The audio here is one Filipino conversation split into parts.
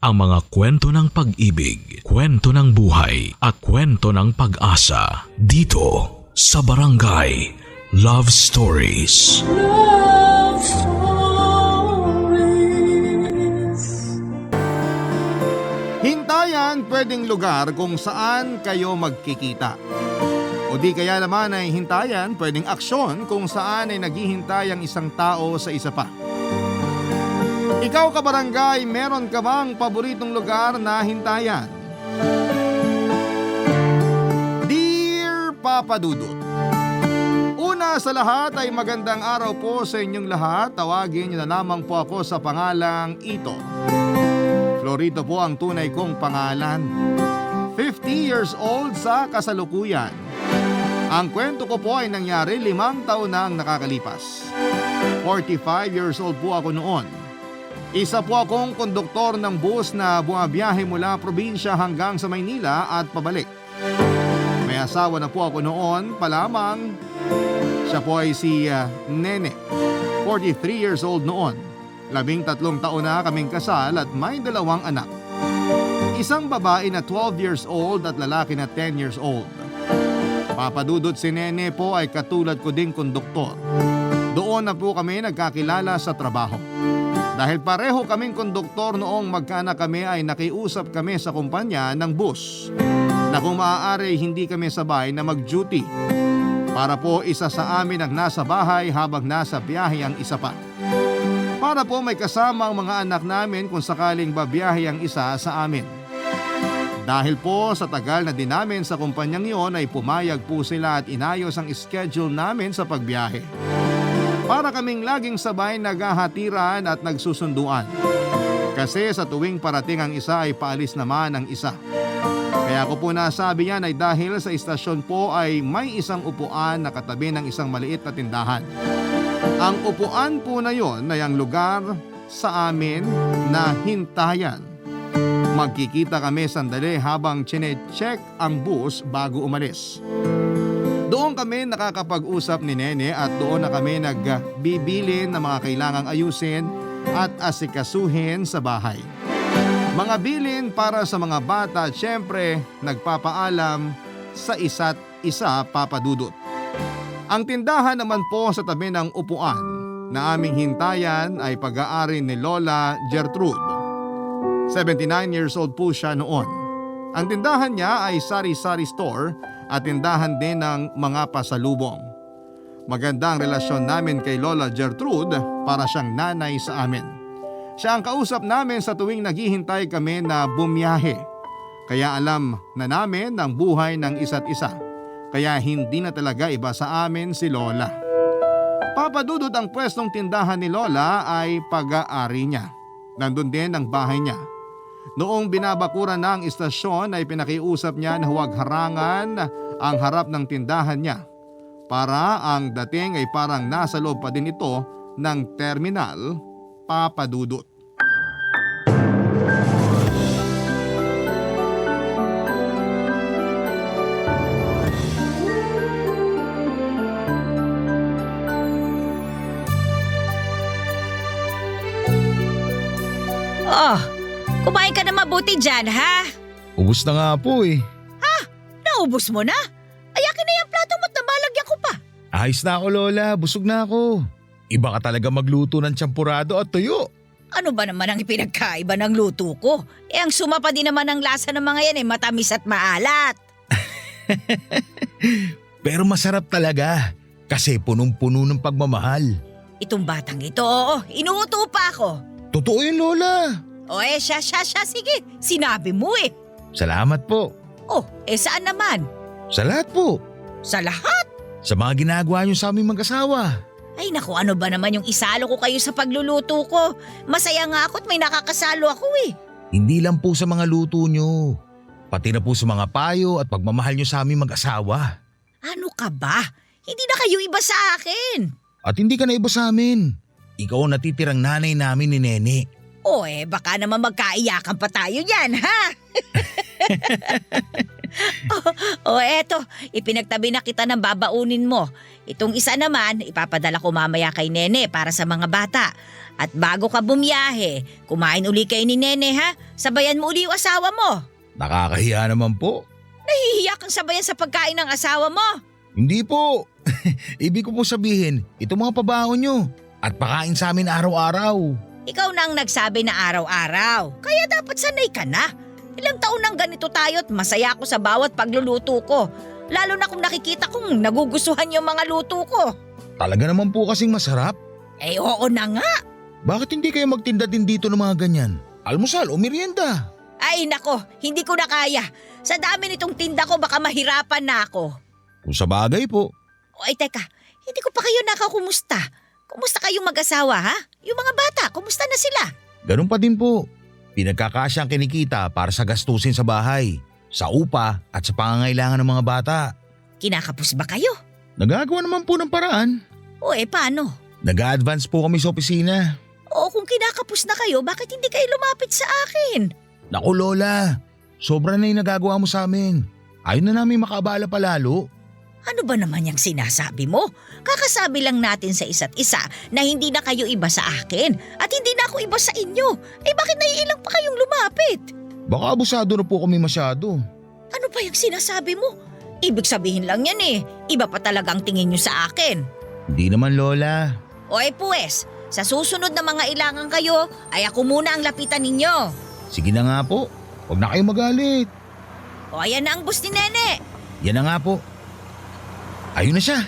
ang mga kwento ng pag-ibig, kwento ng buhay at kwento ng pag-asa dito sa Barangay Love Stories. Love Stories. Hintayan pwedeng lugar kung saan kayo magkikita. O di kaya naman ay hintayan pwedeng aksyon kung saan ay naghihintay ang isang tao sa isa pa. Ikaw kabarangay, meron ka bang paboritong lugar na hintayan? Dear Papa Dudut, una sa lahat ay magandang araw po sa inyong lahat. Tawagin niyo na lamang po ako sa pangalang Ito. Florito po ang tunay kong pangalan. 50 years old sa kasalukuyan. Ang kwento ko po ay nangyari 5 taon na ang nakakalipas. 45 years old po ako noon. Isa po akong konduktor ng bus na bumabiyahe mula probinsya hanggang sa Maynila at pabalik. May asawa na po ako noon pa lamang. Siya po ay si Nene, 43 years old noon. 13 taon na kaming kasal at may 2 anak. Isang babae na 12 years old at lalaki na 10 years old. Papadudot si Nene po ay katulad ko ding konduktor. Doon na po kami nagkakilala sa trabaho. Dahil pareho kaming konduktor noong magkaanak kami ay nakiusap kami sa kumpanya ng bus na kung maaari hindi kami sabay na mag-duty para po isa sa amin ang nasa bahay habang nasa biyahe ang isa pa. Para po may kasama ang mga anak namin kung sakaling babiyahe ang isa sa amin. Dahil po sa tagal na din namin sa kumpanyang iyon ay pumayag po sila at inayos ang schedule namin sa pagbiyahe. Para kaming laging sabay naghahatiran at nagsusunduan. Kasi sa tuwing parating ang isa ay paalis naman ang isa. Kaya ko po nasabi yan ay dahil sa istasyon po ay may isang upuan na katabi ng isang maliit na tindahan. Ang upuan po na yon ay ang lugar sa amin na hintayan. Magkikita kami sandali habang chine-check ang bus bago umalis. Doon kami nakakapag-usap ni Nene at doon na kami nagbibili ng mga kailangang ayusin at asikasuhin sa bahay. Mga bilin para sa mga bata at syempre nagpapaalam sa isa't isa, Papa Dudut. Ang tindahan naman po sa tabi ng upuan na aming hintayan ay pag-aari ni Lola Gertrude. 79 years old po siya noon. Ang tindahan niya ay sari-sari store at tindahan din ng mga pasalubong. Maganda ang relasyon namin kay Lola Gertrude para siyang nanay sa amin. Siya ang kausap namin sa tuwing naghihintay kami na bumiyahe. Kaya alam na namin ang buhay ng isa't isa. Kaya hindi na talaga iba sa amin si Lola. Papadudod ang pwestong tindahan ni Lola ay pag-aari niya. Nandun din ang bahay niya. Noong binabakuran na ang istasyon ay pinakiusap niya na huwag harangan ang harap ng tindahan niya para ang dating ay parang nasa loob pa din ito ng terminal, Papa Dudut. Oh, kumain ka na mabuti dyan, ha? Ubus na nga po eh. Naubos mo na? Ay, akin na yung plato mo't nabalagyan ko pa. Ayos na ako Lola, busog na ako. Iba ka talaga magluto ng tsampurado at tuyo. Ano ba naman ang ipinagkaiba ng luto ko? Ang sumapa din naman ang lasa ng mga yan matamis at maalat. Pero masarap talaga kasi punong-puno ng pagmamahal. Itong batang ito, inuuto pa ako. Totoo yun Lola. Siya, sige. Sinabi mo eh. Salamat po. Saan naman? Sa lahat po. Sa lahat? Sa mga ginagawa niyo sa aming mag-asawa. Ay naku, ano ba naman yung isalo ko kayo sa pagluluto ko? Masaya nga ako at may nakakasalo ako eh. Hindi lang po sa mga luto niyo. Pati na po sa mga payo at pagmamahal niyo sa aming mag-asawa. Ano ka ba? Hindi na kayo iba sa akin. At hindi ka na iba sa amin. Ikaw ang natitirang nanay namin ni Nene. Baka naman magkaiyakan pa tayo yan, ha? O eto, ipinagtabi na kita ng babaunin mo. Itong isa naman, ipapadala ko mamaya kay Nene para sa mga bata. At bago ka bumiyahe, kumain uli kayo ni Nene ha? Sabayan mo uli yung asawa mo. Nakakahiya naman po. Nahihiya kang sabayan sa pagkain ng asawa mo. Hindi po. Ibig ko po sabihin, ito mga pabaon nyo. At pakain sa amin araw-araw. Ikaw na ang nagsabi na araw-araw. Kaya dapat sanay ka na. Ilang taon nang ganito tayo at masaya ako sa bawat pagluluto ko. Lalo na kung nakikita kong nagugustuhan yung mga luto ko. Talaga naman po kasing masarap. Eh oo na nga. Bakit hindi kayo magtinda din dito ng mga ganyan? Almusal o merienda? Ay nako, hindi ko na kaya. Sa dami nitong tinda ko baka mahirapan na ako. Kung sa bagay po. O ay teka, hindi ko pa kayo nakakumusta. Kumusta kayong mag-asawa ha? Yung mga bata, kumusta na sila? Ganun pa din po. Pinagkakasya ang kinikita para sa gastusin sa bahay, sa upa at sa pangangailangan ng mga bata. Kinakapos ba kayo? Nagagawa naman po ng paraan. O paano? Nag-a-advance po kami sa opisina. O kung kinakapos na kayo, bakit hindi kayo lumapit sa akin? Naku Lola, sobra na yung nagagawa mo sa amin. Ayaw na namin makaabala palalo. Ano ba naman yung sinasabi mo? Kakasabi lang natin sa isa't isa na hindi na kayo iba sa akin at hindi na ako iba sa inyo. Bakit naiilang pa kayong lumapit? Baka abusado na po kami masyado. Ano pa yung sinasabi mo? Ibig sabihin lang yan Iba pa talagang tingin nyo sa akin. Hindi naman Lola. Pues, sa susunod na mga ilangan kayo ay ako muna ang lapitan ninyo. Sige na nga po, huwag na kayo magalit. Ayan na ang bus ni Nene. Yan na nga po. Ayun na siya.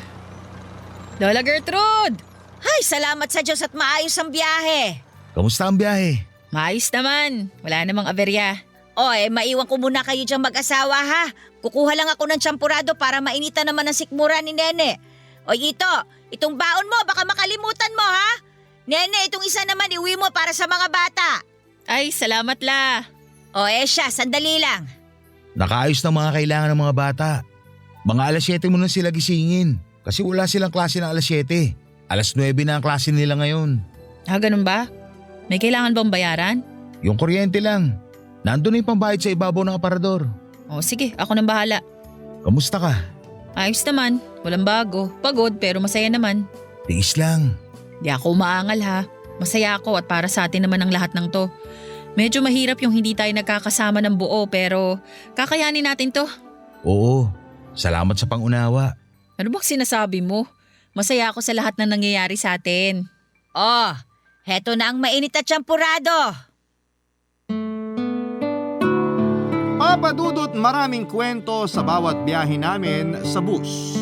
Lola Gertrude! Ay, salamat sa Diyos at maayos ang biyahe. Kamusta ang biyahe? Maayos naman. Wala namang aberya. Maiwan ko muna kayo diyang mag-asawa ha. Kukuha lang ako ng tsampurado para mainitan naman ang sikmura ni Nene. Itong baon mo, baka makalimutan mo ha. Nene, itong isa naman iwi mo para sa mga bata. Ay, salamat la. Siya, sandali lang. Nakaayos ng mga kailangan ng mga bata. Mga alas 7 mo na sila gisingin. Kasi wala silang klase ng alas 7. Alas 9 na ang klase nila ngayon. Ganun ba? May kailangan bang bayaran? Yung kuryente lang. Nandun na yung pambayad sa ibabaw ng aparador. Sige, ako nang bahala. Kamusta ka? Ayos naman. Walang bago. Pagod pero masaya naman. Tiis lang. Di ako umaangal ha. Masaya ako at para sa atin naman ang lahat ng to. Medyo mahirap yung hindi tayo nagkakasama ng buo pero kakayanin natin to. Oo. Salamat sa pangunawa. Ano bang sinasabi mo? Masaya ako sa lahat na nangyayari sa atin. Heto na ang mainit at tsampurado. Papadudot maraming kwento sa bawat biyahe namin sa bus.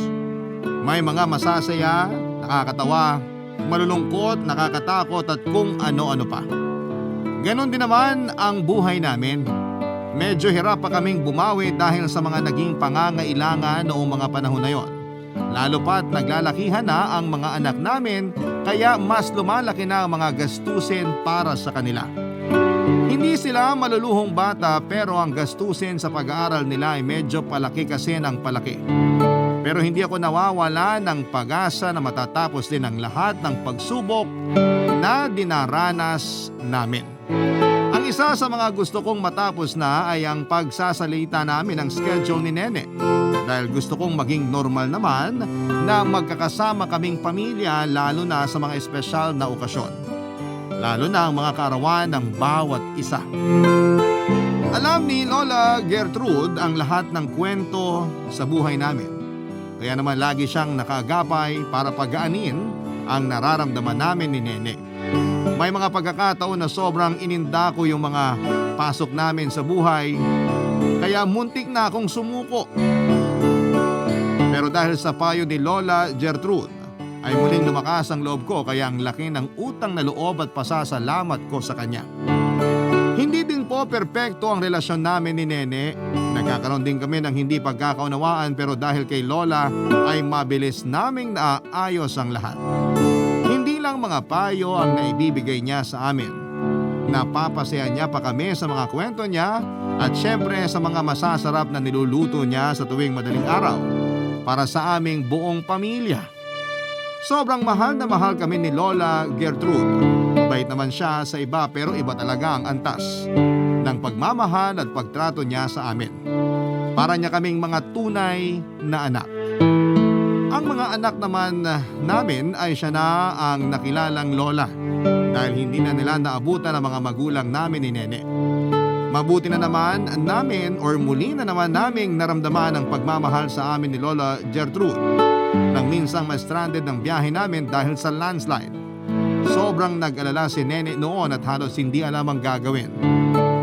May mga masasaya, nakakatawa, malulungkot, nakakatakot at kung ano-ano pa. Ganon din naman ang buhay namin. Medyo hirap pa kaming bumawi dahil sa mga naging pangangailangan noong mga panahon na yon. Lalo pa't naglalakihan na ang mga anak namin kaya mas lumalaki na ang mga gastusin para sa kanila. Hindi sila maluluhong bata pero ang gastusin sa pag-aaral nila ay medyo palaki kasi ng palaki. Pero hindi ako nawawala ng pag-asa na matatapos din ang lahat ng pagsubok na dinaranas namin. Ang isa sa mga gusto kong matapos na ay ang pagsasalita namin ng schedule ni Nene. Dahil gusto kong maging normal naman na magkakasama kaming pamilya lalo na sa mga espesyal na okasyon. Lalo na ang mga kaarawan ng bawat isa. Alam ni Lola Gertrude ang lahat ng kwento sa buhay namin. Kaya naman lagi siyang nakaagapay para pagaanin ang nararamdaman namin ni Nene. May mga pagkakataon na sobrang ininda ko yung mga pasok namin sa buhay, kaya muntik na akong sumuko. Pero dahil sa payo ni Lola Gertrude, ay muling lumakas ang loob ko kaya ang laki ng utang na loob at pasasalamat ko sa kanya. Hindi din po perpekto ang relasyon namin ni Nene. Nagkakaroon din kami ng hindi pagkakaunawaan pero dahil kay Lola ay mabilis naming naaayos ang lahat. Hindi lang mga payo ang naibibigay niya sa amin. Napapasaya niya pa kami sa mga kwento niya at syempre sa mga masasarap na niluluto niya sa tuwing madaling araw para sa aming buong pamilya. Sobrang mahal na mahal kami ni Lola Gertrude. Mabait naman siya sa iba pero iba talaga ang antas ng pagmamahal at pagtrato niya sa amin. Para niya kaming mga tunay na anak. Ang mga anak naman namin ay siya na ang nakilalang lola dahil hindi na nila naabutan ang mga magulang namin ni Nene. Mabuti na naman namin or muli na naman naming naramdaman ang pagmamahal sa amin ni Lola Gertrude nang minsang ma-stranded ng biyahe namin dahil sa landslide. Sobrang nag-alala si Nene noon at halos hindi alam ang gagawin.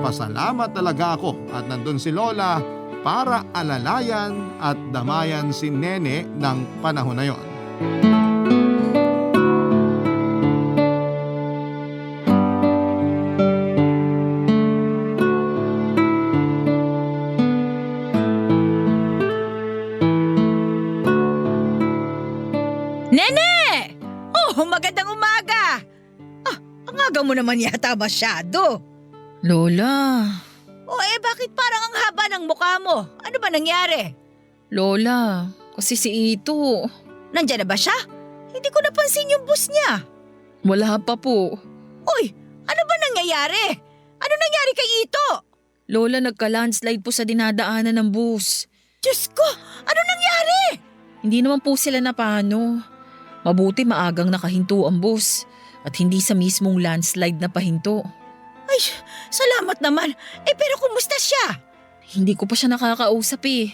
Pasalamat talaga ako at nandun si Lola para alalayan at damayan si Nene ng panahon na yon. Nene! Oh, magandang umaga! Ang aga mo naman yata masyado. Lola, Bakit parang ang haba ng mukha mo? Ano ba nangyari? Lola, kasi si Ito, Nandiyan na ba siya? Hindi ko napansin yung bus niya. wala pa po. Uy, ano ba nangyayari? Ano nangyari kay Ito? Lola, nagka-landslide po sa dinadaanan ng bus. Diyos ko, ano nangyari? Hindi naman po sila napano. Mabuti maagang nakahinto ang bus at hindi sa mismong landslide na pahinto. Ay, salamat naman. Pero kumusta siya? Hindi ko pa siya nakakausap eh.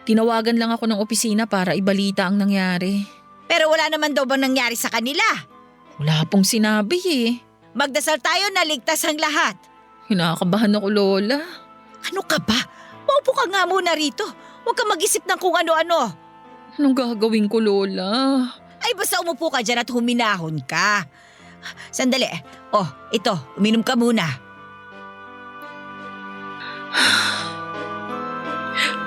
Tinawagan lang ako ng opisina para ibalita ang nangyari. Pero wala naman daw bang nangyari sa kanila? Wala pong sinabi eh. Magdasal tayo na ligtas ang lahat. Kinakabahan ako, Lola. Ano ka ba? Maupo ka nga muna rito. Huwag ka mag-isip ng kung ano-ano. Anong gagawin ko, Lola? Ay basta umupo ka dyan at huminahon ka. Sandali. Ito, uminom ka muna.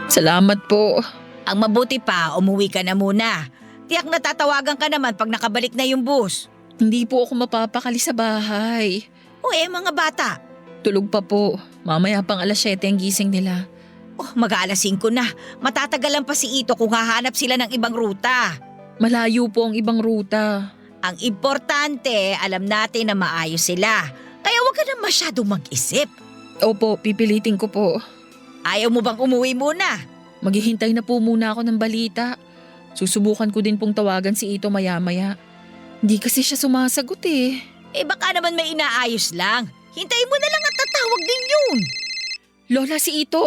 Salamat po. Ang mabuti pa, umuwi ka na muna. Tiyak na tatawagan ka naman pag nakabalik na yung bus. Hindi po ako mapapakali sa bahay. Mga bata. Tulog pa po. Mamaya pang 7:00 ang gising nila. Mag-aalas 5 na. Matatagalan pa si Ito kung hahanap sila ng ibang ruta. Malayo po ang ibang ruta. Ang importante, alam natin na maayos sila. Kaya huwag ka na masyadong mag-isip. Opo, pipilitin ko po. Ayaw mo bang umuwi muna? Maghihintay na po muna ako ng balita. Susubukan ko din pong tawagan si Ito maya-maya. Hindi kasi siya sumasagot eh. Baka naman may inaayos lang. Hintayin mo na lang at tatawag din yun. Lola, si Ito.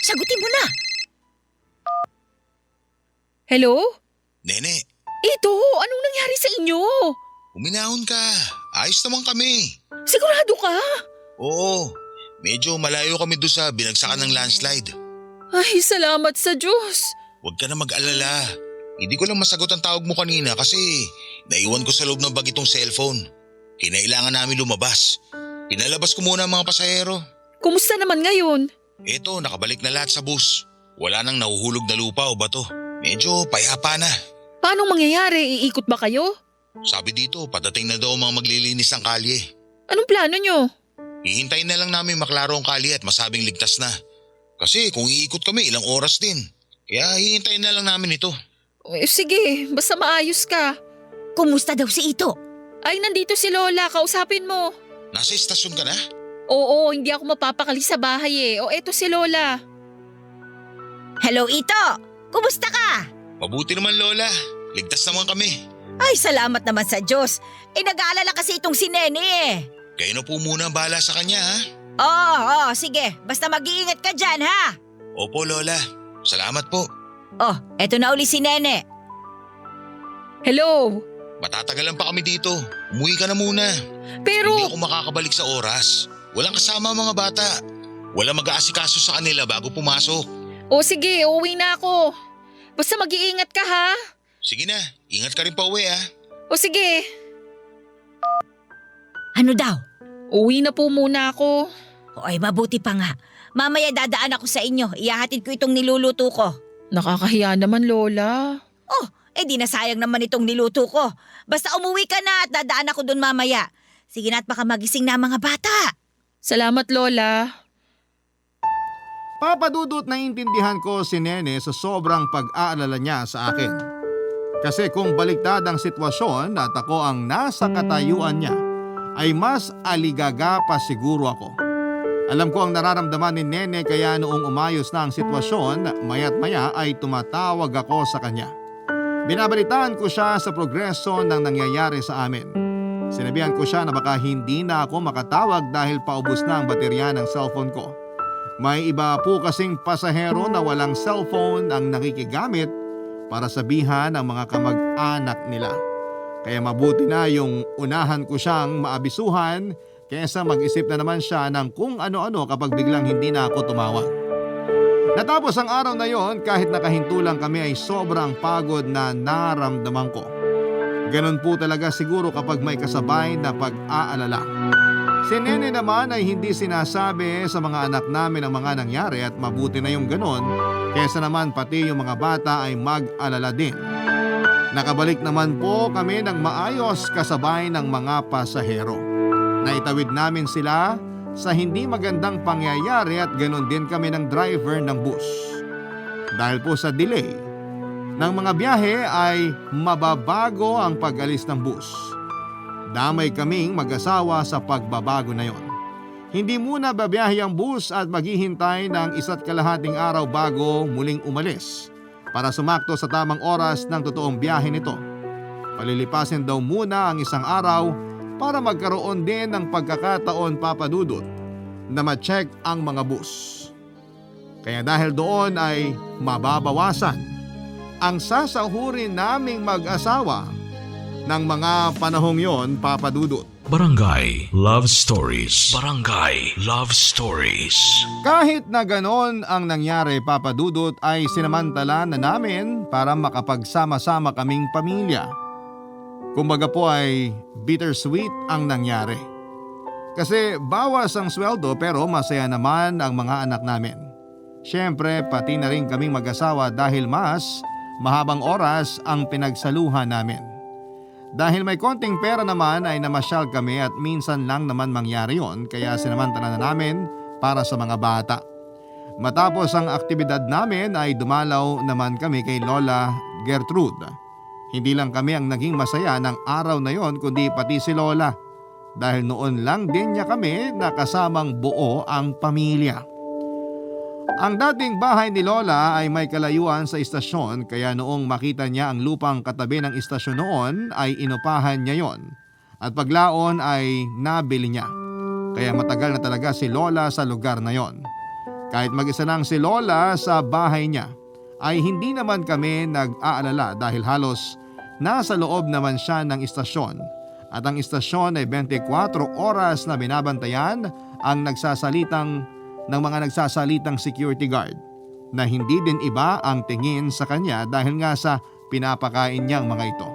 Sagutin mo na. Hello? Nene, Ito, anong nangyari sa inyo? uminahon ka. Ayos naman kami. Sigurado ka? Oo, medyo malayo kami doon sa binagsakan ng landslide. Ay, salamat sa Diyos. Huwag ka na mag-alala. Hindi ko lang masagot ang tawag mo kanina kasi naiwan ko sa loob ng bag itong cellphone. Kinailangan namin lumabas. Pinalabas ko muna ang mga pasahero. Kumusta naman ngayon? Eto, nakabalik na lahat sa bus. Wala nang nahuhulog na lupa o bato. Medyo payapa na. Paano mangyayari? Iikot ba kayo? Sabi dito, padating na daw ang mga maglilinis ng kalye. Anong plano nyo? Hihintayin na lang namin maklaro ang kalye at masabing ligtas na. Kasi kung iikot kami, ilang oras din. Kaya hihintayin na lang namin ito. Sige, basta maayos ka. Kumusta daw si Ito? Ay, nandito si Lola. Kausapin mo. Nasa estasyon ka na? Oo, hindi ako mapapakali sa bahay eh. Eto si Lola. Hello Ito! Kumusta ka? Mabuti naman Lola. Ligtas naman kami. Ay, salamat naman sa Diyos. Nag-aalala kasi itong si Nene eh. Kayo na po muna ang bahala sa kanya ha. Sige. Basta mag-iingat ka dyan ha. Opo Lola. Salamat po. Eto na uli si Nene. Hello? Matatagalan pa kami dito. Umuwi ka na muna. Pero… Hindi ako makakabalik sa oras. Walang kasama ang mga bata. Walang mag-aasikaso sa kanila bago pumasok. Sige, uuwi na ako. Basta mag-iingat ka ha. Sige na, ingat ka rin pa uwi ha. Sige. Ano daw? Uwi na po muna ako. Mabuti pa nga. Mamaya dadaan ako sa inyo. Ihahatid ko itong niluluto ko. Nakakahiya naman, Lola. Di na sayang naman itong niluto ko. Basta umuwi ka na at dadaan ako doon mamaya. Sige na at baka magising na ang mga bata. Salamat, Lola. Papadudot, naiintindihan ko si Nene sa sobrang pag-aalala niya sa akin. Kasi kung baliktad ang sitwasyon at ako ang nasa katayuan niya, ay mas aligaga pa siguro ako. Alam ko ang nararamdaman ni Nene kaya noong umayos na ang sitwasyon, maya't maya ay tumatawag ako sa kanya. Binabalitaan ko siya sa progreso ng nangyayari sa amin. Sinabihan ko siya na baka hindi na ako makatawag dahil paubos na ang baterya ng cellphone ko. May iba po kasing pasahero na walang cellphone ang nakikigamit para sabihan ang mga kamag-anak nila. Kaya mabuti na yung unahan ko siyang maabisuhan kaysa mag-isip na naman siya ng kung ano-ano kapag biglang hindi na ako tumawag. Natapos ang araw na yon kahit nakahinto lang kami ay sobrang pagod na naramdaman ko. Ganon po talaga siguro kapag may kasabay na pag-aalala. Si Nene naman ay hindi sinasabi sa mga anak namin ang mga nangyari at mabuti na yung ganon kaysa naman pati yung mga bata ay mag-alala din. Nakabalik naman po kami ng maayos kasabay ng mga pasahero. Naitawid namin sila sa hindi magandang pangyayari at ganon din kami ng driver ng bus. Dahil po sa delay ng mga biyahe ay mababago ang pag-alis ng bus. Damay kaming mag-asawa sa pagbabago na yon. Hindi muna babiyahe ang bus at maghihintay ng 1.5 araw bago muling umalis para sumakto sa tamang oras ng totoong biyahe nito. Palilipasin daw muna ang 1 araw para magkaroon din ng pagkakataon, Papa Dudut, na ma-check ang mga bus. Kaya dahil doon ay mababawasan ang sasahurin naming mag-asawa ng mga panahong yon, Papa Dudut. Barangay Love Stories. Barangay Love Stories. Kahit na ganon ang nangyari, Papa Dudut, ay sinamantala na namin para makapagsama-sama kaming pamilya. Kumbaga po ay bittersweet ang nangyari. Kasi bawas ang sweldo pero masaya naman ang mga anak namin. Siyempre pati na rin kaming mag-asawa dahil mas mahabang oras ang pinagsaluhan namin. Dahil may konting pera naman ay namasyal kami at minsan lang naman mangyari yon kaya sinamantala na namin para sa mga bata. Matapos ang aktibidad namin ay dumalaw naman kami kay Lola Gertrude. Hindi lang kami ang naging masaya ng araw na yon kundi pati si Lola dahil noon lang din niya kami nakasamang buo ang pamilya. Ang dating bahay ni Lola ay may kalayuan sa istasyon kaya noong makita niya ang lupang katabi ng istasyon noon ay inupahan niya yon at paglaon ay nabili niya. Kaya matagal na talaga si Lola sa lugar na yon. Kahit mag-isa lang si Lola sa bahay niya ay hindi naman kami nag-aalala dahil halos nasa loob naman siya ng istasyon at ang istasyon ay 24 oras na binabantayan ang ng mga nagsasalitang security guard na hindi din iba ang tingin sa kanya dahil nga sa pinapakain niyang mga ito.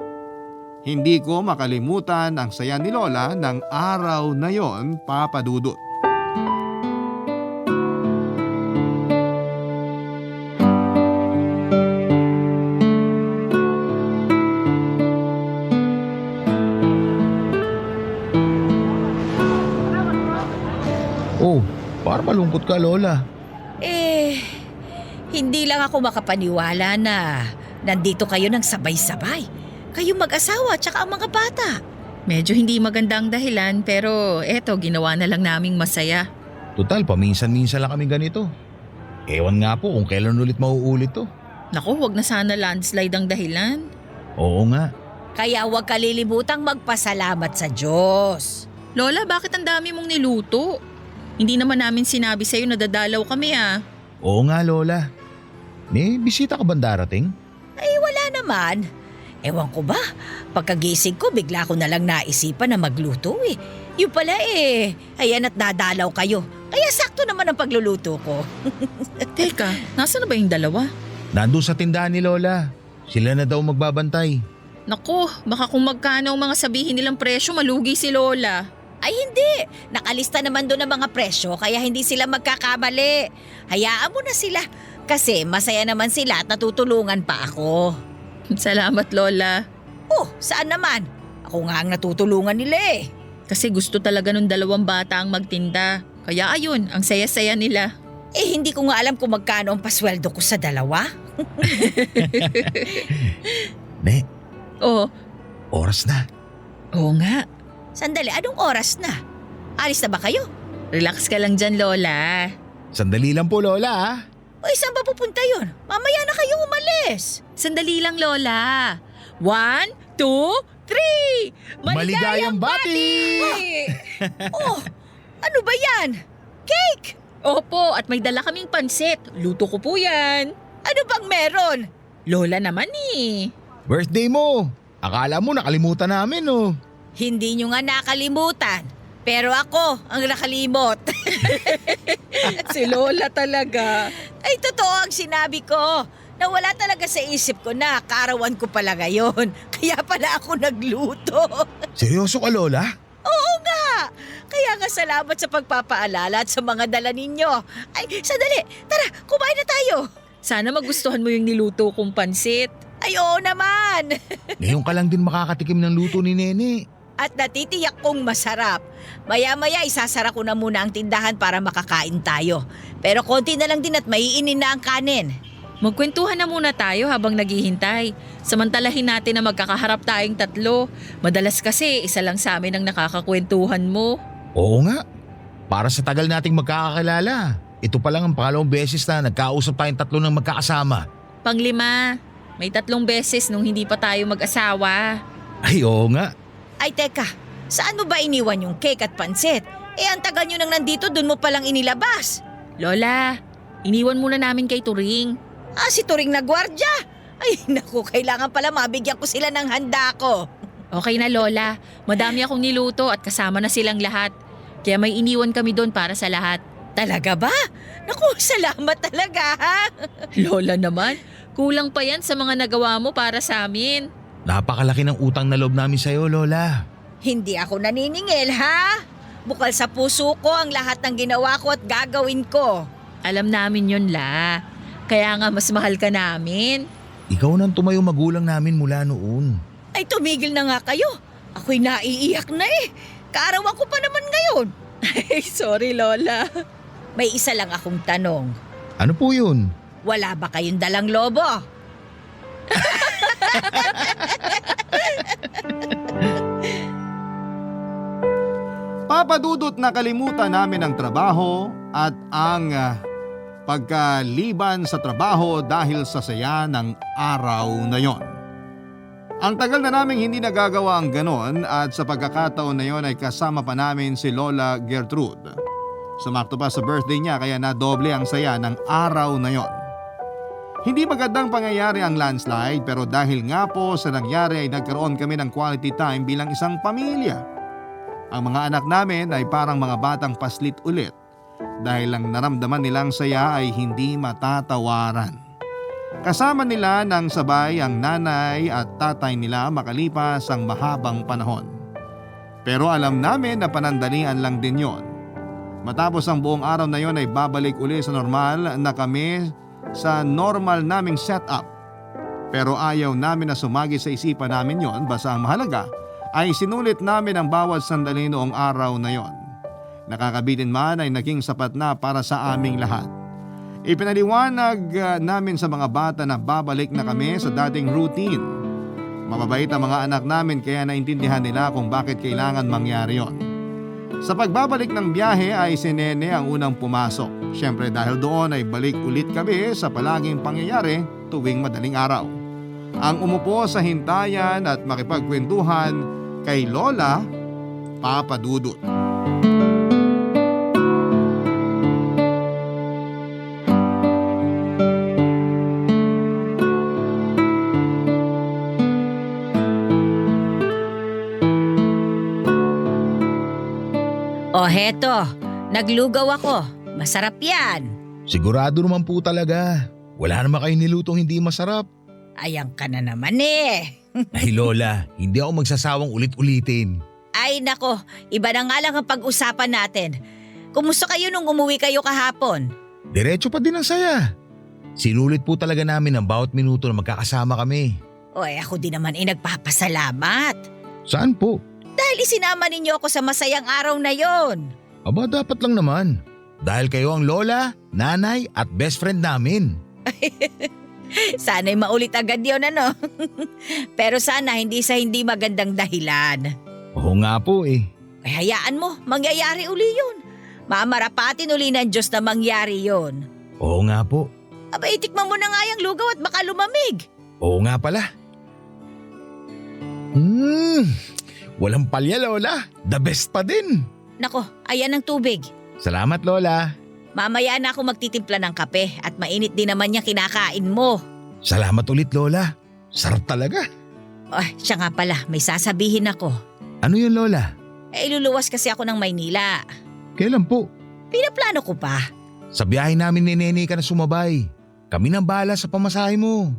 Hindi ko makalimutan ang saya ni Lola ng araw na yon, Papa Dudut. Oh, para malungkot ka, Lola. Hindi lang ako makapaniwala na nandito kayo ng sabay-sabay. Kayo mag-asawa tsaka ang mga bata. Medyo hindi maganda ang dahilan pero eto ginawa na lang naming masaya. Total, paminsan-minsan lang kami ganito. Ewan nga po kung kailan ulit mauulit to. Naku, wag na sana landslide ang dahilan. Oo nga. Kaya huwag kalilimutang magpasalamat sa Diyos. Lola, bakit ang dami mong niluto? Hindi naman namin sinabi sa'yo na dadalaw kami ah. Oo nga, Lola. May bisita ka ba darating? Wala naman. Ewan ko ba, pagkagising ko bigla ko na lang naisipan na magluto eh. Yung pala ayan at dadalaw kayo. Kaya sakto naman ang pagluluto ko. Teka, nasa na ba yung dalawa? Nandun sa tindahan ni Lola. Sila na daw magbabantay. Naku, baka kung magkano ang mga sabihin nilang presyo malugi si Lola. Ay hindi, nakalista naman doon ang mga presyo kaya hindi sila magkakamali. Hayaan mo na sila kasi masaya naman sila at natutulungan pa ako. Salamat, Lola. Oh, saan naman? Ako nga ang natutulungan nila eh. Kasi gusto talaga nung dalawang bata ang magtinda. Kaya ayun, ang saya-saya nila. Hindi ko nga alam kung magkano ang pasweldo ko sa dalawa. Ne, Oo, oras na. oo nga. Sandali, anong oras na? Alis na ba kayo? Relax ka lang dyan, Lola. Sandali lang po, Lola ha. Uy, saan ba pupunta yun? Mamaya na kayong umalis. Sandali lang, Lola. 1, 2, 3! Maligayang bati! Oh, ano ba yan? Cake! Opo, at may dala kaming pansit. Luto ko po yan. Ano bang meron? Lola naman eh. Birthday mo! Akala mo nakalimutan namin oh. Hindi nyo nga nakalimutan. Pero ako ang nakalimot. Si Lola talaga. Ay, totoo ang sinabi ko. Nawala talaga sa isip ko na kaarawan ko pala ngayon. Kaya pala ako nagluto. Seryoso ka, Lola? Oo nga. Kaya nga salamat sa pagpapaalala at sa mga dala ninyo. Ay, sandali. Tara, kumain na tayo. Sana magustuhan mo yung niluto kong pansit. Ay, oo naman. Ngayon ka lang din makakatikim ng luto ni Nene. At natitiyak kong masarap. Maya-maya isasara ko na muna ang tindahan para makakain tayo. Pero konti na lang din at maiinin na ang kanin. Magkwentuhan na muna tayo habang naghihintay. Samantalahin natin na magkakaharap tayong tatlo. Madalas kasi isa lang sa amin ang nakakakwentuhan mo. Oo nga. Para sa tagal nating magkakakilala. Ito pa lang ang pangalawang beses na nagkausap tayong tatlo ng magkakasama. Panglima, may 3 beses nung hindi pa tayo mag-asawa. Ay, oo nga. Ay teka, saan mo ba iniwan yung cake at pansit? Ang tagal nyo nang nandito, dun mo palang inilabas. Lola, iniwan muna namin kay Turing. Si Turing na gwardya. Ay naku, kailangan pala mabigyan ko sila ng handa ko. Okay na, Lola. Madami akong niluto at kasama na silang lahat. Kaya may iniwan kami doon para sa lahat. Talaga ba? Naku, salamat talaga ha. Lola naman, kulang pa yan sa mga nagawa mo para sa amin. Napakalaki ng utang na loob namin sa'yo, Lola. Hindi ako naniningil ha. Bukal sa puso ko ang lahat ng ginawa ko at gagawin ko. Alam namin yun, La. Kaya nga mas mahal ka namin. Ikaw nang tumayo magulang namin mula noon. Ay tumigil na nga kayo. Ako'y naiiyak na eh. Kaarawan ko pa naman ngayon. Ay, sorry, Lola. May isa lang akong tanong. Ano po yun? Wala ba kayong dalang lobo? Papadudot na kalimutan namin ang trabaho at ang pagkaliban sa trabaho dahil sa saya ng araw na yon. Ang tagal na naming hindi nagagawa ang ganon at sa pagkakataon na yon ay kasama pa namin si Lola Gertrude. Sumakto pa sa birthday niya kaya nadoble ang saya ng araw na yon. Hindi magandang pangyayari ang landslide pero dahil nga po sa nangyari ay nagkaroon kami ng quality time bilang isang pamilya. Ang mga anak namin ay parang mga batang paslit ulit dahil ang naramdaman nilang saya ay hindi matatawaran. Kasama nila ng sabay ang nanay at tatay nila makalipas ang mahabang panahon. Pero alam namin na panandalian lang din yon. Matapos ang buong araw na yon ay babalik uli sa normal na kami sa normal naming setup. Pero ayaw namin na sumagi sa isipan namin yon, basta ang mahalaga ay sinulit namin ang bawat sandali noong araw na yon. Nakakabitin man ay naging sapat na para sa aming lahat. Ipinaliwanag namin sa mga bata na babalik na kami sa dating routine. Mababait ang mga anak namin kaya naintindihan nila kung bakit kailangan mangyari yon. Sa pagbabalik ng biyahe ay si Nene ang unang pumasok. Siyempre dahil doon ay balik ulit kami sa palaging pangyayari tuwing madaling araw. Ang umupo sa hintayan at makipagkwentuhan kay Lola Papadudot. O heto, naglugaw ako. Masarap yan. Sigurado naman po talaga. Wala naman kayo nilutong hindi masarap. Ayan ka na naman eh. Ay Lola, hindi ako magsasawang ulit-ulitin. Ay nako, iba na nga lang ang pag-usapan natin. Kumusta kayo nung umuwi kayo kahapon? Diretso pa din ang saya. Sinulit po talaga namin ang bawat minuto na magkakasama kami. Oy, ako din naman nagpapasalamat. Saan po? Dahil isinama ninyo ako sa masayang araw na yon. Aba dapat lang naman. Dahil kayo ang lola, nanay at best friend namin. Sana'y maulit agad yun ano. Pero sana hindi sa hindi magandang dahilan. Oo nga po eh. Ay hayaan mo, mangyayari uli yun. Mamarapatin uli ng Diyos na mangyari yon. Oo nga po. Aba, itikman mo na nga yung lugaw at baka lumamig. Oo nga pala. Walang palya, Lola. The best pa din. Nako, ayan ang tubig. Salamat, Lola. Mamaya na ako magtitimpla ng kape at mainit din naman yung kinakain mo. Salamat ulit, Lola. Sarap talaga. Ay, siya nga pala, may sasabihin ako. Ano yun, Lola? Iluluwas kasi ako ng Maynila. Kailan po? Pinaplano ko pa. Sa biyahe namin ni Nene ka na sumabay. Kami nang bahala sa pamasahe mo.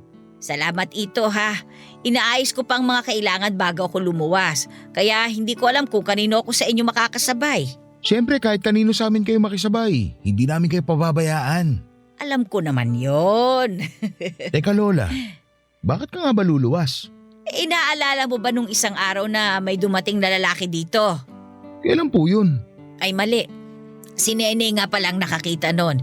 Salamat ito ha. Inaayos ko pang mga kailangan bago ako lumuwas. Kaya hindi ko alam kung kanino ako sa inyo makakasabay. Siyempre kahit kanino sa amin kayo makisabay, hindi namin kayo pababayaan. Alam ko naman yon. Teka, Lola, bakit ka nga ba luluwas? Inaalala mo ba nung isang araw na may dumating na lalaki dito? Kailan po yun? Ay mali. Si Nene nga palang nakakita nun.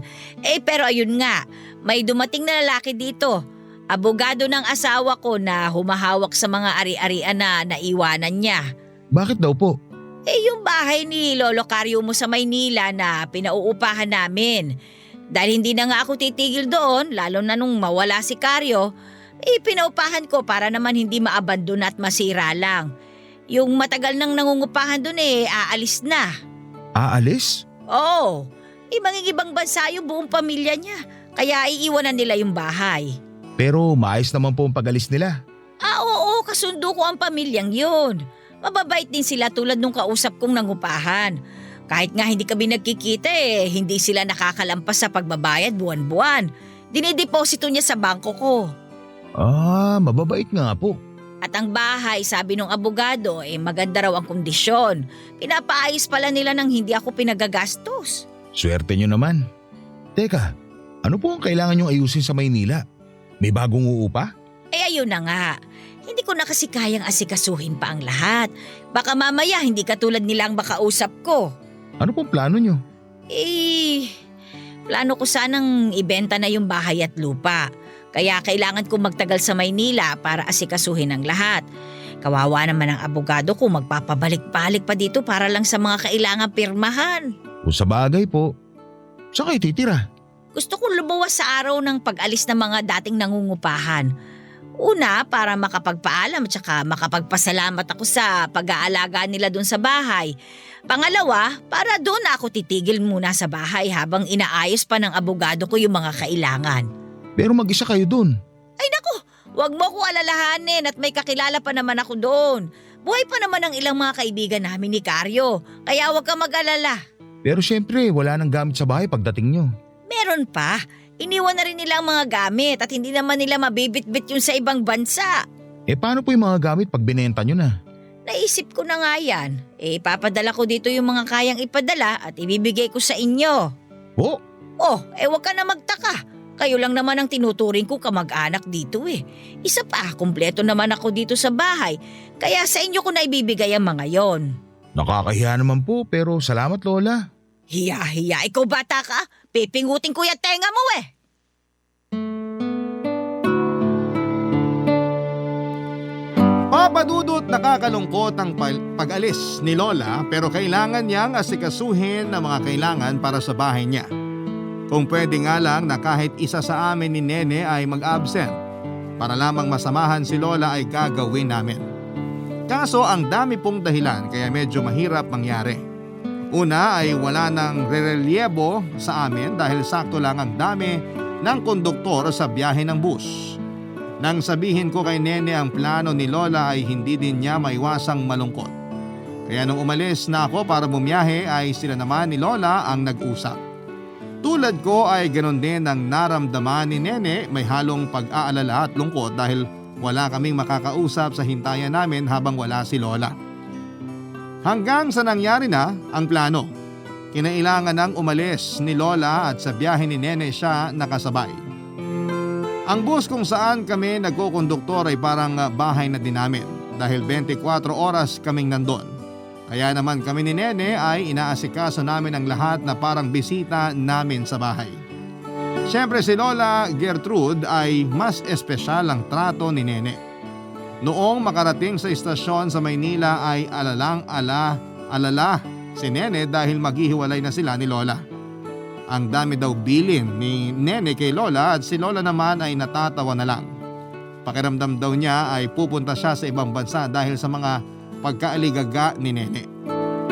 Pero ayun nga, may dumating na lalaki dito. Abogado ng asawa ko na humahawak sa mga ari-arian na naiwanan niya. Bakit daw po? Yung bahay ni Lolo Caryo mo sa Maynila na pinauupahan namin. Dahil hindi na nga ako titigil doon, lalo na nung mawala si Caryo, pinaupahan ko para naman hindi maabandon at masira lang. Yung matagal nang nangungupahan doon aalis na. Aalis? Oo, mangingibang bansa yung buong pamilya niya, kaya iiwanan nila yung bahay. Pero maayos naman po ang pag-alis nila. Oo, kasundo ko ang pamilyang yun. Mababait din sila tulad nung kausap kong nangupahan. Kahit nga hindi kami nagkikita hindi sila nakakalampas sa pagbabayad buwan-buwan. Dinideposito niya sa bangko ko. Mababait nga po. At ang bahay, sabi nung abogado, maganda raw ang kondisyon. Pinapaayos pala nila nang hindi ako pinagagastos. Swerte nyo naman. Teka, ano po ang kailangan nyong ayusin sa Maynila? May bagong uupa? Ayun na nga. Hindi ko na kasi kayang asikasuhin pa ang lahat. Baka mamaya hindi katulad nilang makausap ko. Ano pong plano nyo? Plano ko sanang ibenta na yung bahay at lupa. Kaya kailangan kong magtagal sa Maynila para asikasuhin ang lahat. Kawawa naman ang abogado ko magpapabalik-balik pa dito para lang sa mga kailangang pirmahan. Kung sa bagay po, saan kayo titira? Gusto kong lumuwas sa araw ng pag-alis ng mga dating nangungupahan. Una, para makapagpaalam at saka makapagpasalamat ako sa pag-aalaga nila dun sa bahay. Pangalawa, para doon ako titigil muna sa bahay habang inaayos pa ng abogado ko yung mga kailangan. Pero mag-isa kayo dun. Ay naku, wag mo ko alalahanin at may kakilala pa naman ako doon. Buhay pa naman ang ilang mga kaibigan namin ni Caryo, kaya wag kang mag-alala. Pero syempre, wala nang gamit sa bahay pagdating nyo. Meron pa. Iniwan na rin nila ang mga gamit at hindi naman nila mabibitbit yun sa ibang bansa. Paano po yung mga gamit pag binenta nyo na? Naisip ko na nga yan. Ipapadala ko dito yung mga kayang ipadala at ibibigay ko sa inyo. Po? Wag ka na magtaka. Kayo lang naman ang tinuturing ko kamag-anak dito Isa pa, kumpleto naman ako dito sa bahay. Kaya sa inyo ko na ibibigay ang mga yon. Nakakahiya naman po pero salamat, Lola. Hiya, ikaw bata ka? Pipingutin ko yung tenga mo Papa Dudut, nakakalungkot ang pag-alis ni Lola pero kailangan niyang asikasuhin ang mga kailangan para sa bahay niya. Kung pwede nga lang na kahit isa sa amin ni Nene ay mag-absent para lamang masamahan si Lola ay gagawin namin. Kaso ang dami pong dahilan kaya medyo mahirap mangyari. Una ay wala nang rerelyebo sa amin dahil sakto lang ang dami ng konduktor sa biyahe ng bus. Nang sabihin ko kay Nene ang plano ni Lola ay hindi din niya maiwasang malungkot. Kaya nung umalis na ako para bumiyahe ay sila naman ni Lola ang nag-usap. Tulad ko ay ganon din ang naramdaman ni Nene, may halong pag-aalala at lungkot dahil wala kaming makakausap sa hintayan namin habang wala si Lola. Hanggang sa nangyari na ang plano. Kinailangan nang umalis ni Lola at sa biyahe ni Nene siya nakasabay. Ang bus kung saan kami nagkukonduktor ay parang bahay na din namin dahil 24 oras kaming nandun. Kaya naman kami ni Nene ay inaasikaso namin ang lahat na parang bisita namin sa bahay. Siyempre si Lola Gertrude ay mas espesyal ang trato ni Nene. Noong makarating sa istasyon sa Maynila ay alala si Nene dahil maghihiwalay na sila ni Lola. Ang dami daw bilin ni Nene kay Lola at si Lola naman ay natatawa na lang. Pakiramdam daw niya ay pupunta siya sa ibang bansa dahil sa mga pagkaaligaga ni Nene.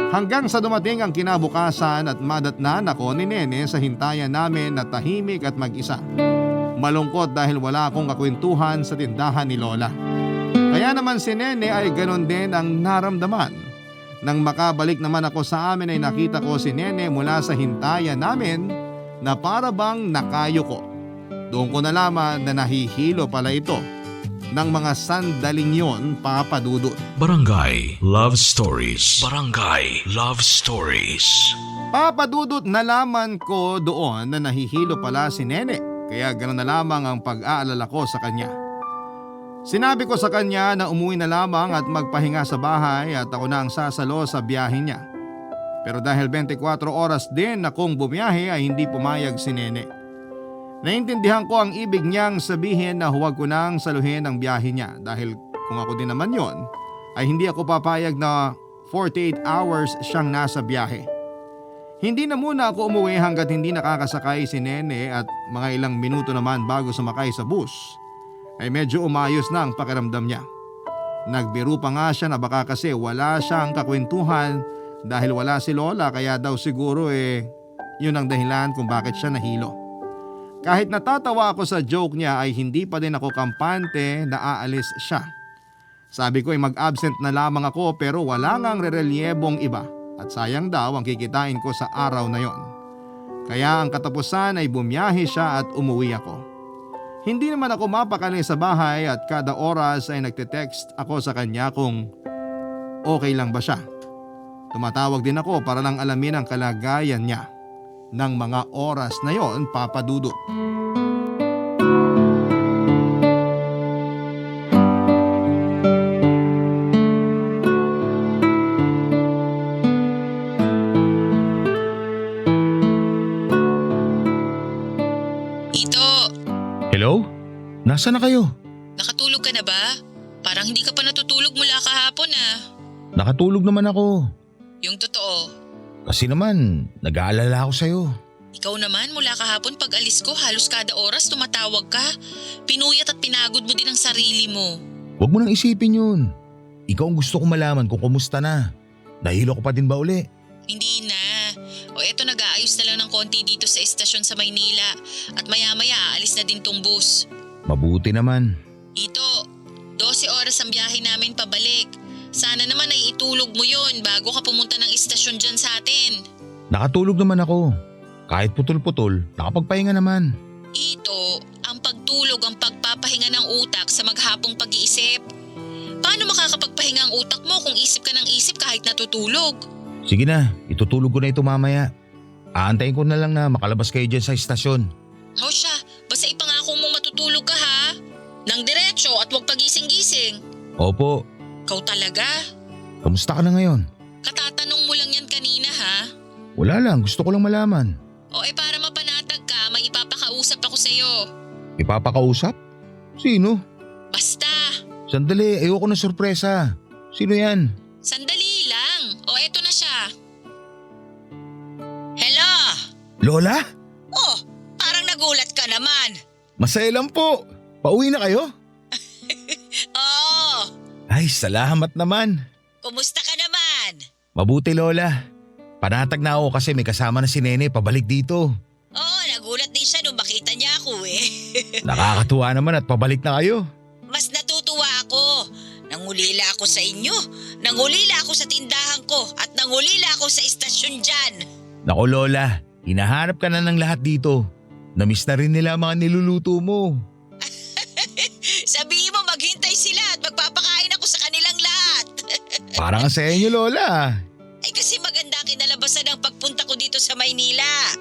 Hanggang sa dumating ang kinabukasan at madatnan ako ni Nene sa hintayan namin na tahimik at mag-isa. Malungkot dahil wala akong kakwentuhan sa tindahan ni Lola. Kaya naman si Nene ay ganon din ang naramdaman. Nang makabalik naman ako sa amin ay nakita ko si Nene mula sa hintayan namin na para bang nakayuko. Doon ko nalaman na nahihilo pala ito ng mga sandaling yon, Papa Dudut. Barangay Love Stories. Barangay Love Stories. Papa Dudut, nalaman ko doon na nahihilo pala si Nene. Kaya ganoon na lamang ang pag-aalala ko sa kanya. Sinabi ko sa kanya na umuwi na lamang at magpahinga sa bahay at ako na ang sasalo sa biyahe niya. Pero dahil 24 oras din akong bumiyahe ay hindi pumayag si Nene. Naintindihan ko ang ibig niyang sabihin na huwag ko nang saluhin ang biyahe niya dahil kung ako din naman yon ay hindi ako papayag na 48 hours siyang nasa biyahe. Hindi na muna ako umuwi hanggat hindi nakakasakay si Nene at mga ilang minuto naman bago sumakay sa bus ay medyo umayos na ang pakiramdam niya. Nagbiro pa nga siya na baka kasi wala siyang kakwentuhan dahil wala si Lola kaya daw siguro yun ang dahilan kung bakit siya nahilo. Kahit natatawa ako sa joke niya ay hindi pa din ako kampante na aalis siya. Sabi ko ay mag-absent na lamang ako pero wala ngang rerelyebong iba at sayang daw ang kikitain ko sa araw na yon. Kaya ang katapusan ay bumiyahe siya at umuwi ako. Hindi naman ako mapakali sa bahay at kada oras ay nagte-text ako sa kanya kung okay lang ba siya. Tumatawag din ako para lang alamin ang kalagayan niya. Ng mga oras na yon, Papa Dudut. Hello? Nasaan na kayo? Nakatulog ka na ba? Parang hindi ka pa natutulog mula kahapon ah. Nakatulog naman ako. Yung totoo. Kasi naman, nag-aalala ako sa'yo. Ikaw naman mula kahapon pag alis ko halos kada oras tumatawag ka. Pinuyat at pinagod mo din ang sarili mo. Huwag mo nang isipin yun. Ikaw ang gusto kong malaman kung kumusta na. Nahilo ko pa din ba uli? Hindi na. O eto nag-aayos na lang ng konti dito sa estasyon sa Maynila at maya-maya aalis na din tong bus. Mabuti naman. Ito, 12 oras ang biyahe namin pabalik. Sana naman ay itulog mo yon bago ka pumunta ng estasyon dyan sa atin. Nakatulog naman ako. Kahit putol-putol, nakapagpahinga naman. Ito, ang pagtulog ang pagpapahinga ng utak sa maghapong pag-iisip. Paano makakapagpahinga ang utak mo kung isip ka ng isip kahit natutulog? Sige na, itutulog ko na ito mamaya. Aantayin ko na lang na makalabas kayo dyan sa estasyon. O siya, basta ipangako mong matutulog ka ha. Nang diretso at huwag pagising-gising. Opo. Ikaw talaga? Kamusta ka na ngayon? Katatanong mo lang yan kanina ha. Wala lang, gusto ko lang malaman. O para mapanatag ka, may ipapakausap ako sa'yo. Ipapakausap? Sino? Basta, Sandali, ayoko na sorpresa. Sino yan? sandali lang. O eto na siya. Hello? Lola? Oh, parang nagulat ka naman. Masaya lang po. Pauwi na kayo? Oo, Ay, salamat naman. kumusta ka naman? Mabuti Lola. Panatag na ako kasi may kasama na si Nene pabalik dito. Oo, nagulat din siya nung makita niya ako eh. Nakakatuwa naman at pabalik na kayo. Mas natutuwa ako. Nangulila ako sa inyo, nangulila ako sa tindahan ko, at nangulila ako sa istasyon dyan. Naku Lola, hinahanap ka na ng lahat dito. Namiss na rin nila ang mga niluluto mo. Sabihin mo maghintay sila at magpapakain ako sa kanilang lahat. Parang ang saya niyo Lola. Ay kasi maganda kinalabasan ng pagpunta ko dito sa Maynila.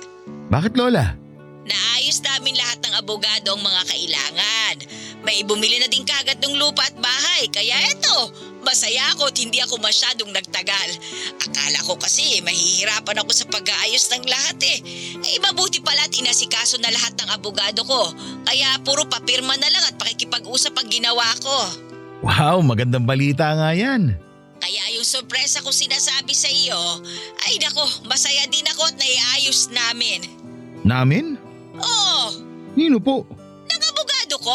Bakit Lola? Naayos namin lahat ng abogado ang mga kailangan. May bumili na din kagad ng lupa at bahay. Kaya eto, masaya ako at hindi ako masyadong nagtagal. Akala ko kasi mahihirapan ako sa pag-aayos ng lahat eh. Ay mabuti pala at inasikaso na lahat ng abogado ko. Kaya puro papirma na lang at pakikipag-usap ang ginawa ko. Wow, magandang balita nga yan. Kaya yung sorpresa ko sinasabi sa iyo, ay nako, masaya din ako at naiayos namin. Namin? Oo, Nino po? nag-abogado ko.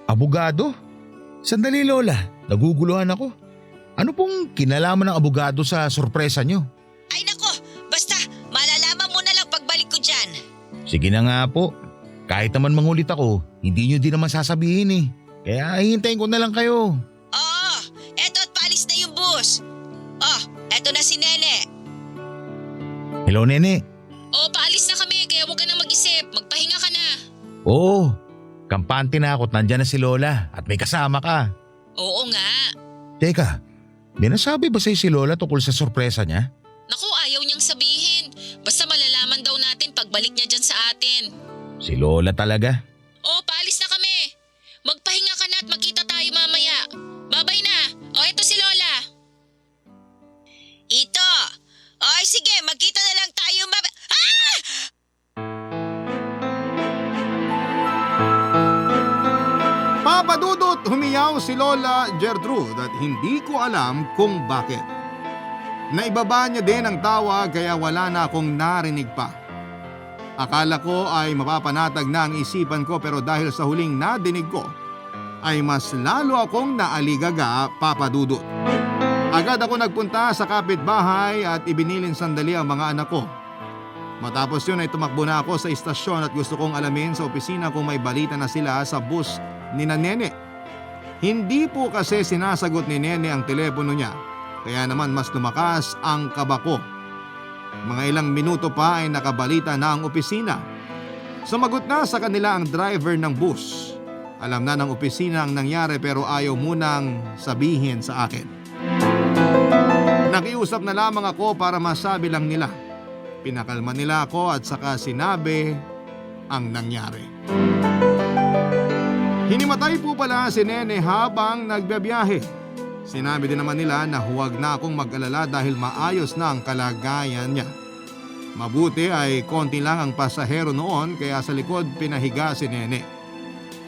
Abogado? Sandali Lola, naguguluhan ako. Ano pong kinalaman ng abogado sa sorpresa nyo? Ay nako, basta malalaman mo na lang pagbalik ko dyan. Sige na nga po. Kahit naman mangulit ako, hindi nyo din naman sasabihin eh. Kaya hihintayin ko na lang kayo. Oo, eto at paalis na yung bus. Oh, eto na si Nene. Hello Nene. O, paalis na kami kaya huwag ka nang mag-isip. Magpahinga ka na. Oo, kampante na ako at nandyan na si Lola at may kasama ka. Oo nga. Teka, may nasabi ba sa'yo si Lola tungkol sa sorpresa niya? Naku, ayaw niyang sabihin. Basta malalaman daw natin pagbalik niya dyan sa atin. Si Lola talaga. O, paalis na kami. Magpahinga ka na at magkita tayo mamaya. Babay na. O, eto si Lola. Ito. Oy, sige, magkita na lang tayo. Ah! Papa Dudut, humiyaw si Lola Gertrude at hindi ko alam kung bakit. Naibaba niya din ang tawa kaya wala na akong narinig pa. Akala ko ay mapapanatag na ang isipan ko pero dahil sa huling nadinig ko ay mas lalo akong naaligaga, Papa Dudut. Agad ako nagpunta sa kapitbahay at ibinilin sandali ang mga anak ko. Matapos yun ay tumakbo na ako sa istasyon at gusto kong alamin sa opisina kung may balita na sila sa bus ni na Nene. Hindi po kasi sinasagot ni Nene ang telepono niya, kaya naman mas lumakas ang kaba ko. Mga ilang minuto pa ay nakabalita na ang opisina. Sumagot na sa kanila ang driver ng bus. Alam na ng opisina ang nangyari pero ayaw munang sabihin sa akin. Nakiusap na lamang ako para masabi lang nila. Pinakalma nila ako at saka sinabi ang nangyari. Hinimatay po pala si Nene habang nagbibiyahe. Sinabi din naman nila na huwag na akong mag-alala dahil maayos na ang kalagayan niya. Mabuti ay konti lang ang pasahero noon kaya sa likod pinahiga si Nene.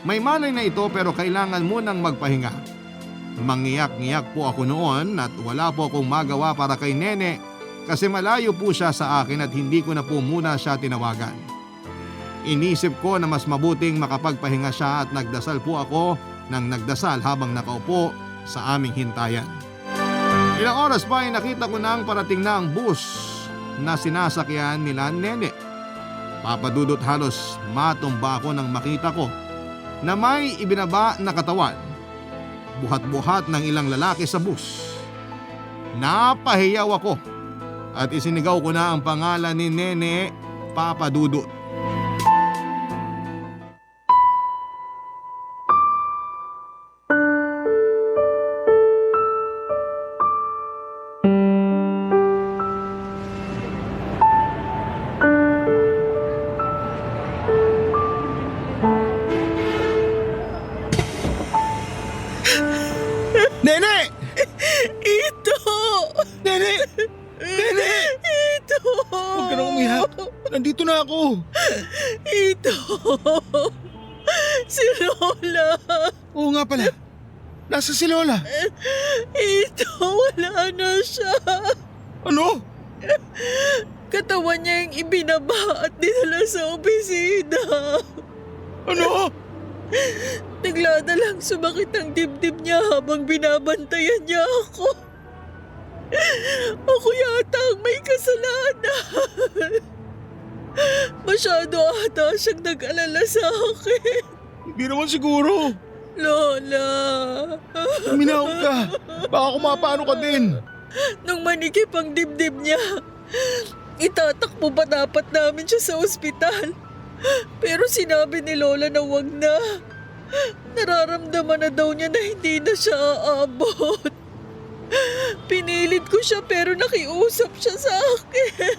May malay na ito pero kailangan munang magpahinga. Mangiyak-ngiyak po ako noon at wala po akong magawa para kay Nene kasi malayo po siya sa akin at hindi ko na po muna siya tinawagan. Inisip ko na mas mabuting makapagpahinga siya at nagdasal po ako ng nagdasal habang nakaupo sa aming hintayan. Ilang oras pa ay nakita ko na ang parating na ang bus na sinasakyan nila Nene. Papa Dudut, halos matumba ako nang makita ko na may ibinaba na katawan. Buhat-buhat ng ilang lalaki sa bus. Napahiyaw ako at isinigaw ko na ang pangalan ni Nene, Papa Dudut. Nene! Ito! Nene! Nene! Ito! Huwag ka na umiyak. Nandito na ako. Ito! Si Lola! Oo nga pala. Nasa si Lola? Ito! Wala na siya! Ano? Katawan niya yung ibinaba at dinala sa opisina. Ano? Bigla na lang sumakit ang dibdib niya habang binabantayan niya ako. Ako yata ang may kasalanan. Masyado ata siyang nag-alala sa akin. Hindi naman siguro. Lola. Uminahon ka. Baka kumapano ka din. Nung manikip ang dibdib niya, itatakbo pa dapat namin siya sa ospital. Pero sinabi ni Lola na wag na. Nararamdaman na daw niya na hindi na siya aabot. Pinilit ko siya pero nakiusap siya sa akin.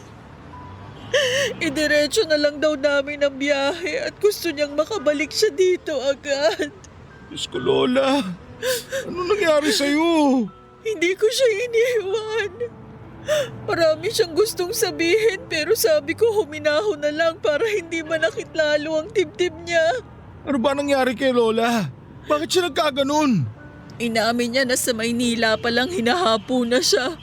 Idiretso na lang daw namin ang biyahe at gusto niyang makabalik siya dito agad. Diyos ko, Lola. Ano nangyari sa'yo? Hindi ko siya iniwan. Marami siyang gustong sabihin pero sabi ko huminahon na lang para hindi manakit lalo ang dibdib niya. Ano ba nangyari kay Lola? Bakit siya nagkaganon? Inamin niya na sa Maynila palang hinahapo na siya.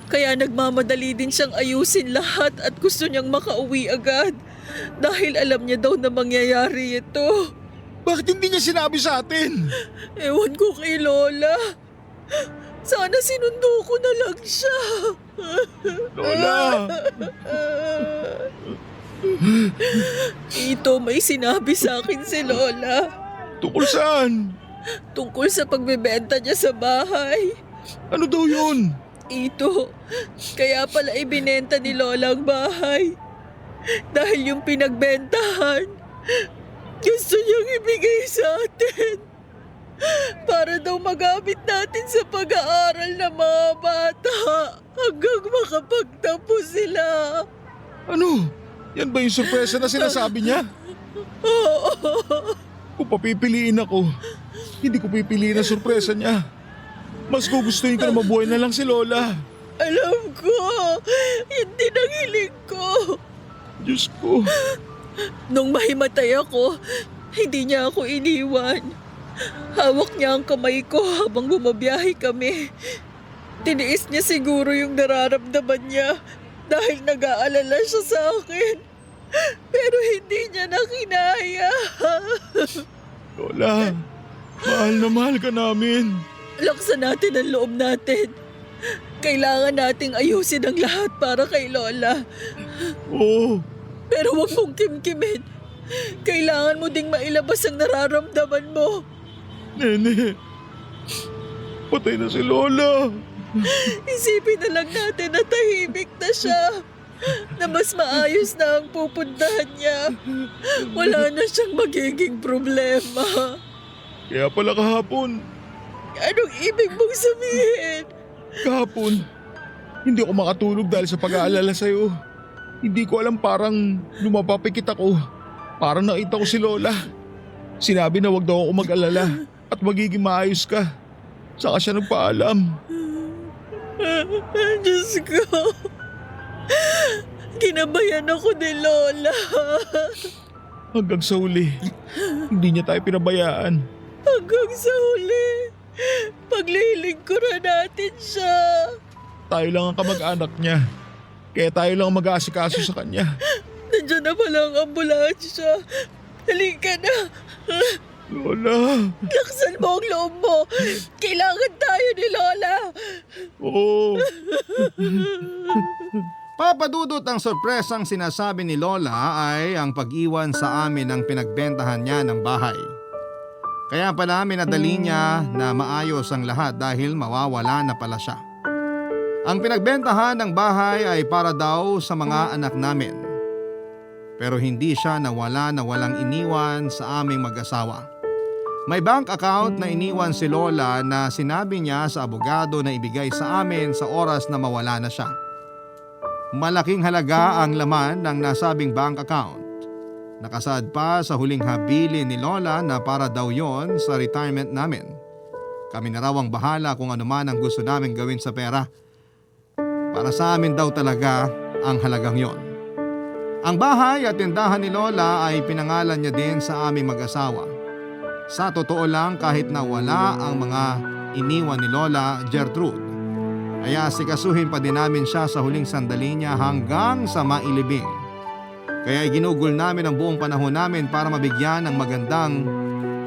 Kaya nagmamadali din siyang ayusin lahat at gusto niyang makauwi agad. Dahil alam niya daw na mangyayari ito. Bakit hindi niya sinabi sa atin? Ewan ko kay Lola. Sana sinundo ko na lang siya. Lola! Ito, may sinabi sa akin si Lola. Tungkol saan? Tungkol sa pagbebenta niya sa bahay. Ano daw yun? Ito, kaya pala ibinenta ni Lola ang bahay. Dahil yung pinagbentahan, gusto niyang ibigay sa atin. Para daw magamit natin sa pag-aaral ng mga bata hanggang makapagtapos sila. Ano? Yan ba yung sorpresa na sinasabi niya? Oo. Kung papipiliin ako, hindi ko pipiliin ang sorpresa niya. Mas gugustuhin ko na mabuhay na lang si Lola. Alam ko, hindi nanghiling ko. Diyos ko. Nung mahimatay ako, hindi niya ako iniwan. Hawak niya ang kamay ko habang bumabiyahe kami. Tiniis niya siguro yung nararamdaman niya dahil nag-aalala siya sa akin. Pero hindi niya na kinaya. Lola, mahal na mahal ka namin. Laksan natin ang loob natin. Kailangan nating ayusin ang lahat para kay Lola. Oo, Pero huwag mong kimkimin. Kailangan mo ding mailabas ang nararamdaman mo. Nene. Patay na si Lola. Isipin na lang natin na tahimik na siya. Na mas maayos na ang pupuntahan niya. Wala na siyang magiging problema. Kaya pala kahapon, Anong ibig mong sabihin? hindi ako makatulog dahil sa pag-aalala sa'yo. Hindi ko alam, parang lumapapikit ako. Parang nakita ko si Lola. Sinabi na wag daw ako mag-alala at magiging maayos ka. Saka siya nagpaalam. Diyos ko. Ginabayan ako ni Lola. Hanggang sa huli, hindi niya tayo pinabayaan. Hanggang sa huli. Paglilingkuran natin siya. Tayo lang ang kamag-anak niya. Kaya tayo lang ang mag-aasikaso sa kanya. Nandiyan na pala ang ambulansya. Halika na. Lola! Laksan mo ang loob mo. Kailangan tayo ni Lola. Oo! Papa Dudut, ang sorpresang sinasabi ni Lola ay ang pag-iwan sa amin ng pinagbentahan niya ng bahay. Kaya pala minadali niya na maayos ang lahat dahil mawawala na pala siya. Ang pinagbentahan ng bahay ay para daw sa mga anak namin. Pero hindi siya nawala na walang iniwan sa aming mag-asawa. May bank account na iniwan si Lola na sinabi niya sa abogado na ibigay sa amin sa oras na mawala na siya. Malaking halaga ang laman ng nasabing bank account. Nakasad pa sa huling habilin ni Lola na para daw yon sa retirement namin. Kami na raw ang bahala kung ano man ang gusto namin gawin sa pera. Para sa amin daw talaga ang halagang yon. Ang bahay at tindahan ni Lola ay pinangalan niya din sa aming mag-asawa. Sa totoo lang, kahit na wala ang mga iniwan ni Lola Gertrude, ay asikasuhin pa din namin siya sa huling sandali niya hanggang sa mailibing. Kaya ginugol namin ang buong panahon namin para mabigyan ng magandang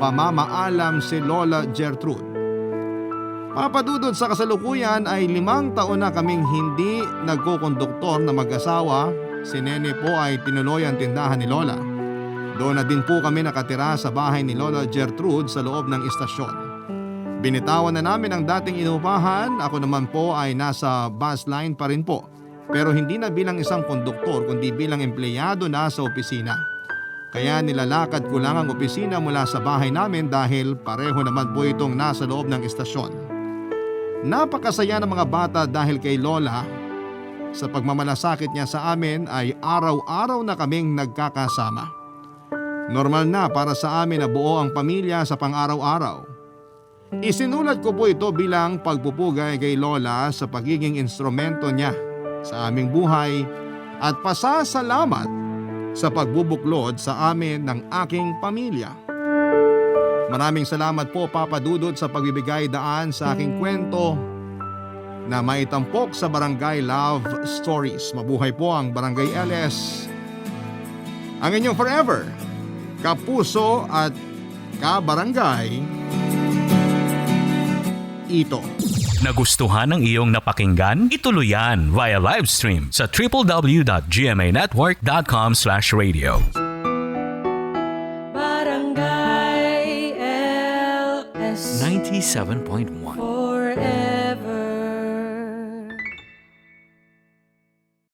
pamamaalam si Lola Gertrude. Papadudod sa kasalukuyan ay 5 taon na kaming hindi nagkukonduktor na mag-asawa. Si Nene po ay tinuloy ang tindahan ni Lola. Doon na din po kami nakatira sa bahay ni Lola Gertrude sa loob ng istasyon. Binitawan na namin ang dating inupahan. Ako naman po ay nasa bus line pa rin po. Pero hindi na bilang isang konduktor kundi bilang empleyado na sa opisina. Kaya nilalakad ko lang ang opisina mula sa bahay namin dahil pareho naman po itong nasa loob ng istasyon. Napakasaya ng mga bata dahil kay Lola. Sa pagmamalasakit niya sa amin ay araw-araw na kaming nagkakasama. Normal na para sa amin na buo ang pamilya sa pang-araw-araw. Isinulat ko po ito bilang pagpupugay kay Lola sa pagiging instrumento niya sa aming buhay at pasasalamat sa pagbubuklod sa amin ng aking pamilya. Maraming salamat po Papa Dudut sa pagbibigay daan sa aking kwento na maitampok sa Barangay Love Stories. Mabuhay po ang Barangay LS. Ang inyong forever, kapuso at kabarangay, Ito. Nagustuhan ng iyong napakinggan? Ituloy yan via live stream sa www.gmanetwork.com/radio. Barangay LS 97.1 forever.